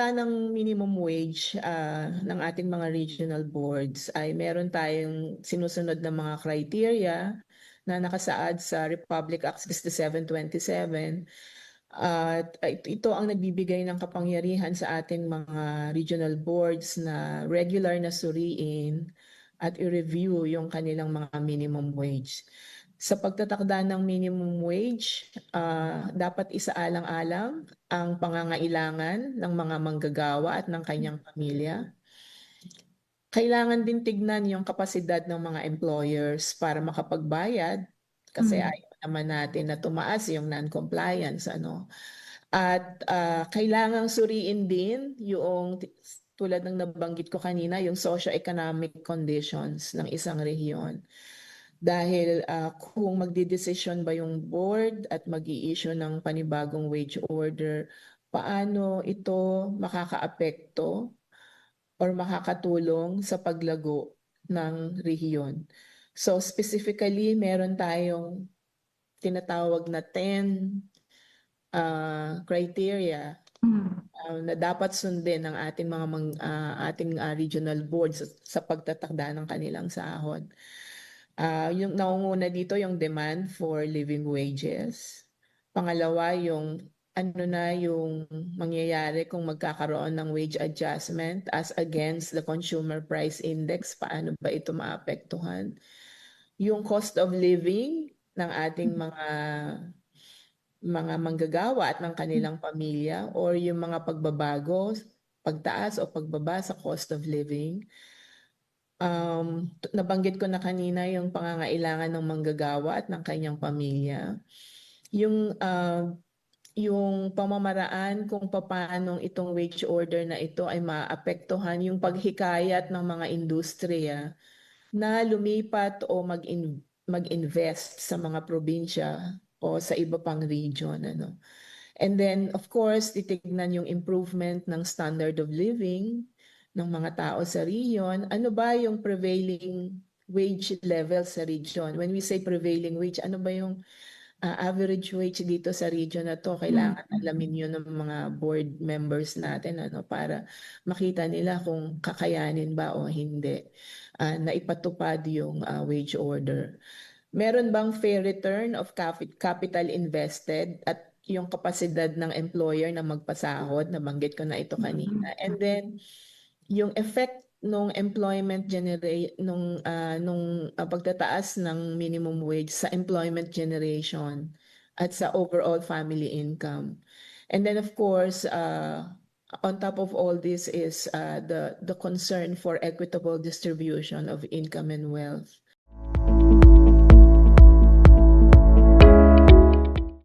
pagtakda ng minimum wage ng ating mga regional boards ay meron tayong sinusunod na mga criteria na nakasaad sa Republic Act 6727. At ito ang nagbibigay ng kapangyarihan sa ating mga regional boards na regular na suriin at i-review yung kanilang mga minimum wage. Sa pagtatakda ng minimum wage, dapat isaalang-alang ang pangangailangan ng mga manggagawa at ng kanyang pamilya. Kailangan din tignan yung kapasidad ng mga employers para makapagbayad kasi ayaw naman natin na tumaas yung non-compliance. At kailangang suriin din yung tulad ng nabanggit ko kanina, yung socio-economic conditions ng isang rehiyon. Dahil kung magdidesisyon ba yung board at mag-i-issue ng panibagong wage order, paano ito makakaapekto or makakatulong sa paglago ng rehiyon. So specifically, meron tayong tinatawag na 10 criteria na dapat sundin ng ating regional boards sa pagtatakda ng kanilang sahod. Yung naunguna dito yung demand for living wages. Pangalawa, yung ano na yung mangyayari kung magkakaroon ng wage adjustment as against the consumer price index, paano ba ito maapektuhan? Yung cost of living ng ating mga manggagawa at ng kanilang pamilya or yung mga pagbabago, pagtaas o pagbaba sa cost of living. Nabanggit ko na kanina yung pangangailangan ng manggagawa at ng kanyang pamilya. Yung pamamaraan kung paano itong wage order na ito ay maapektuhan yung paghikayat ng mga industriya na lumipat o mag-invest sa mga probinsya o sa iba pang region. And then, of course, titignan yung improvement ng standard of living ng mga tao sa region. Ano ba yung prevailing wage level sa region? When we say prevailing wage, ano ba yung average wage dito sa region na to? Kailangan alamin yun ng mga board members natin para makita nila kung kakayanin ba o hindi na ipatupad yung wage order. Meron bang fair return of capital invested at yung kapasidad ng employer na magpasahod? Nabanggit ko na ito kanina. And then, yung effect nung pagtataas ng minimum wage sa employment generation at sa overall family income. And then of course, on top of all this is the concern for equitable distribution of income and wealth.